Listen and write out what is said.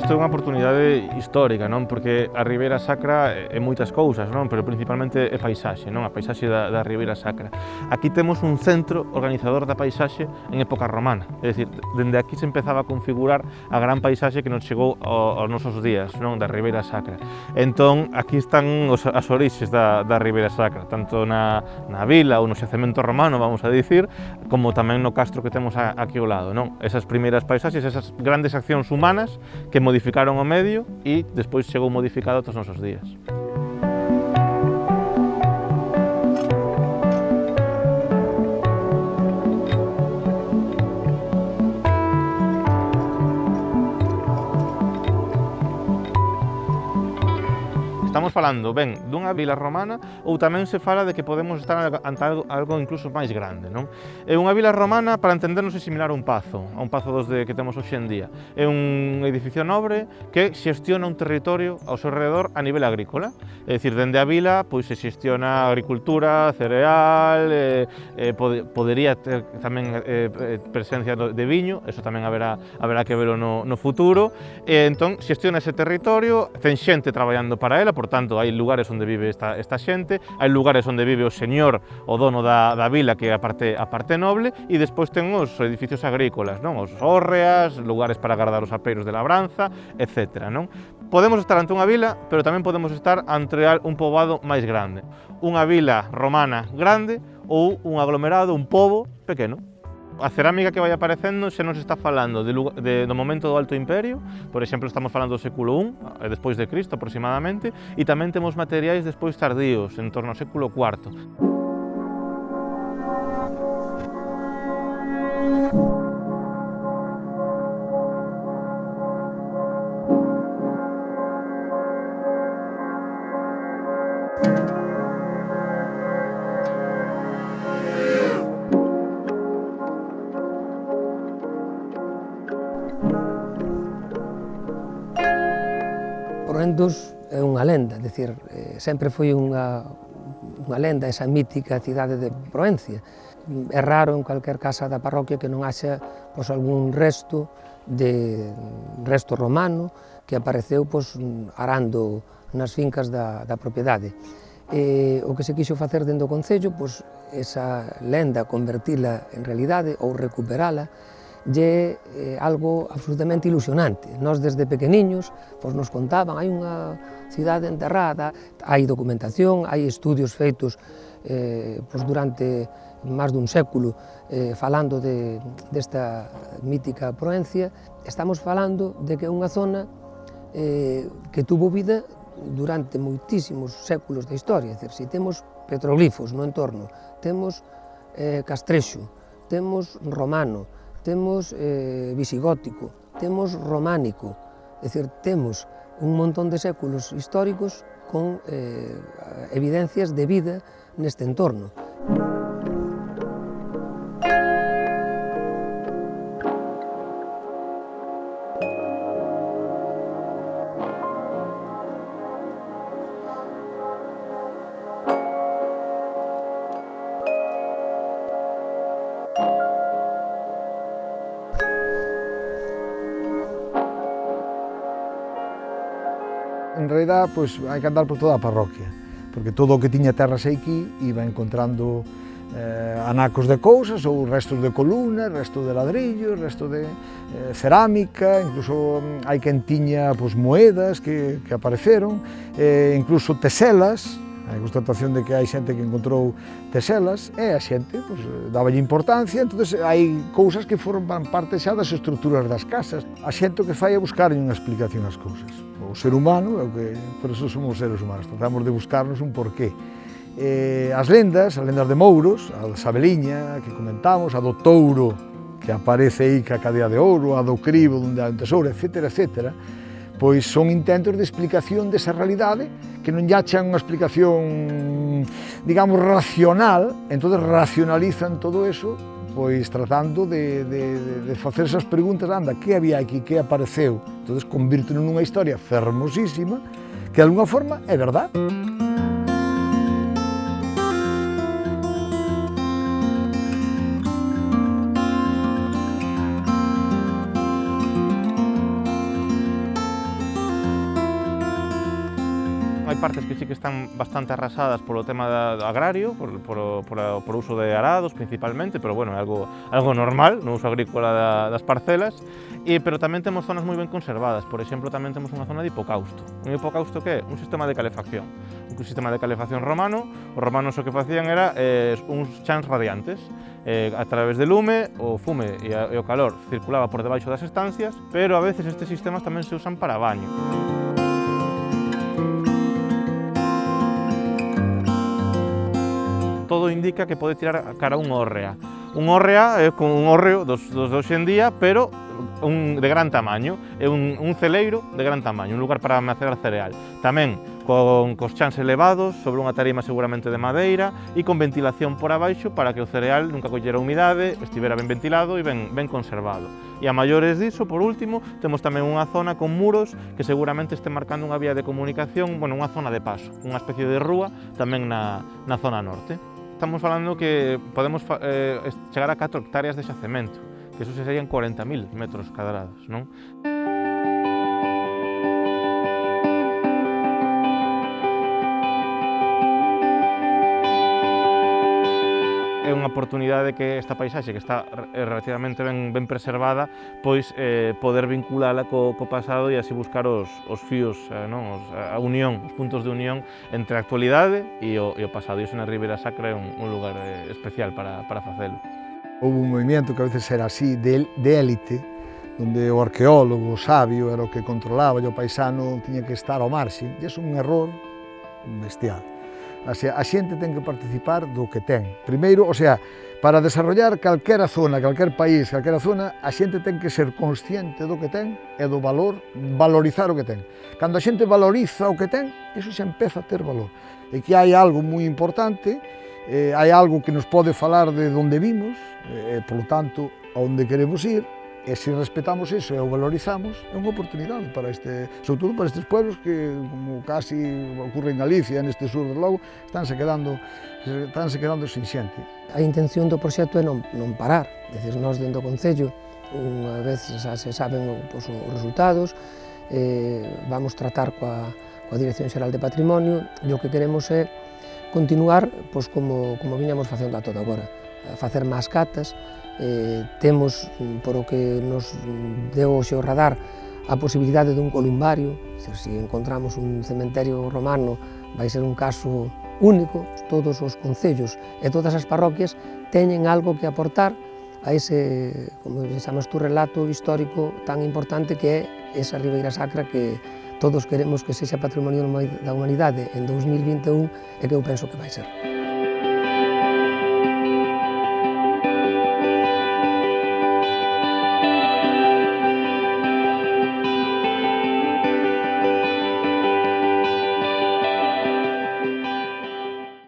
isto é unha oportunidade histórica, non? Porque a Ribeira Sacra é moitas cousas, non? Pero principalmente é paisaxe, non? A paisaxe da Ribeira Sacra. Aquí temos un centro organizador da paisaxe en época romana, é dicir, dende aquí se empezaba a configurar a gran paisaxe que nos chegou aos nosos días, non? Da Ribeira Sacra. Entón, aquí están as orixes da Ribeira Sacra, tanto na vila ou no xacemento romano, vamos a dicir, como tamén no castro que temos aquí ao lado, non? Esas primeiras paisaxes, esas grandes accións humanas que modificaron o medio e despois chegou modificado aos nosos días. Estamos falando ben dunha vila romana ou tamén se fala de que podemos estar ante algo incluso máis grande, non? É unha vila romana, para entendernos, é similar a un pazo dos que temos hoxe en día. É un edificio nobre que xestiona un territorio ao seu redor a nivel agrícola. É dicir, dende a vila pois se xestiona agricultura, cereal, podería ter tamén presencia de viño, eso tamén haberá que velo no futuro. Entón, xestiona ese territorio, ten xente traballando para ela, por tanto, hai lugares onde vive esta xente, hai lugares onde vive o señor, o dono da vila, que é a parte noble, e despois ten os edificios agrícolas, non? Os hórreas, lugares para guardar os apeiros de labranza, etc. Non? Podemos estar ante unha vila, pero tamén podemos estar ante un poboado máis grande. Unha vila romana grande ou un aglomerado, un pobo pequeno. A cerámica que vai aparecendo xa nos está falando do momento do Alto Imperio, por exemplo, estamos falando do século I, despois de Cristo aproximadamente, e tamén temos materiais despois tardíos, en torno ao século IV. Proendos é unha lenda, dicir, sempre foi unha lenda esa mítica cidade de Proencia. É raro en calquer casa da parroquia que non haxa pois, algún resto romano que apareceu pois, arando nas fincas da propiedade. O que se quixo facer dentro do concello, pois, esa lenda convertila en realidade ou recuperala, é algo absolutamente ilusionante. Nós desde pequeniños pois, nos contaban, hai unha cidade enterrada, hai documentación, hai estudios feitos pois, durante máis dun século falando desta mítica Proencia. Estamos falando de que é unha zona que tuvo vida durante moitísimos séculos da historia. É dicir, se temos petroglifos no entorno, temos castrexo, temos romano, temos visigótico, temos románico, é dicir, temos un montón de séculos históricos con evidencias de vida neste entorno. En realidad, pois, hai que andar por toda a parroquia, porque todo o que tiña terras aquí iba encontrando anacos de cousas, ou restos de columnas, restos de ladrillos, restos de cerámica, incluso hai quen tiña pois, moedas que apareceron, incluso teselas. Hai constatación de que hai xente que encontrou teselas, e a xente pois, dáballe importancia, entón hai cousas que forman parte xa das estruturas das casas. A xente o que fai é buscar unha explicación ás cousas. O ser humano, por eso somos seres humanos, tratamos de buscarnos un porqué. As lendas de Mouros, a da Sabeliña, que comentamos, a do touro, que aparece aí ca cadea de ouro, a do cribo, onde hai un tesouro, etc., etc., pois son intentos de explicación desa realidade que non lle achan unha explicación, digamos, racional, entón racionalizan todo eso, pois tratando de facer esas preguntas, anda, que había aquí, que apareceu? Entón convírteno nunha historia fermosísima que de alguna forma é verdade. hai partes que sí que están bastante arrasadas polo tema agrario, por uso de arados principalmente, pero bueno, é algo normal no uso agrícola das parcelas, pero tamén temos zonas moi ben conservadas. Por exemplo, tamén temos unha zona de hipocausto. Un hipocausto que é un sistema de calefacción. Un sistema de calefacción romano. Os romanos o que facían era uns chans radiantes. A través de lume, o fume e o calor circulaba por debaixo das estancias, pero a veces estes sistemas tamén se usan para baño. Todo indica que pode tirar cara a un hórrea. Un hórrea é como un hórreo dos de hoxe en día, pero de gran tamaño, é un celeiro de gran tamaño, un lugar para almacenar cereal. Tamén cos chans elevados, sobre unha tarima seguramente de madeira e con ventilación por abaixo para que o cereal nunca collera humidade, estivera ben ventilado e ben conservado. E a maiores diso, por último, temos tamén unha zona con muros que seguramente este marcando unha vía de comunicación, bueno, unha zona de paso, unha especie de rúa tamén na zona norte. Estamos falando que podemos chegar a 4 hectáreas de xacemento, que eso serían 40.000 metros cadrados, non? É unha oportunidade que esta paisaxe, que está relativamente ben preservada, pois poder vinculala co pasado e así buscar os fíos, a unión, os puntos de unión entre a actualidade e o pasado. E iso na Ribeira Sacra é un lugar especial para facelo. Houve un movimento que a veces era así, de élite, onde o arqueólogo, o sabio, era o que controlaba e o paisano tiña que estar ao marxe. E é un error bestial. A xente ten que participar do que ten. Primeiro, para desarrollar calquera zona, calquer país, calquera zona, a xente ten que ser consciente do que ten e do valor, valorizar o que ten. Cando a xente valoriza o que ten, iso xa empeza a ter valor. E que hai algo moi importante, hai algo que nos pode falar de onde vimos, e, polo tanto, a onde queremos ir, e se respetamos iso e o valorizamos, é unha oportunidade para sobre todo para estes pueblos que, como casi ocorre en Galicia, neste sur do lago, estánse quedando sin xente. A intención do proxecto é non parar, nós dentro do Concello, unha vez xa se saben os resultados, vamos tratar coa Dirección Xeral de Patrimonio e o que queremos é continuar como viñamos facendo a todo agora, facer máis catas. Temos, por o que nos deu hoxe o radar, a posibilidade dun columbario. Se encontramos un cementerio romano, vai ser un caso único. Todos os concellos e todas as parroquias teñen algo que aportar a ese, como chamas tú, relato histórico tan importante que é esa Ribeira Sacra que todos queremos que sexa Patrimonio da Humanidade en 2021 e que eu penso que vai ser.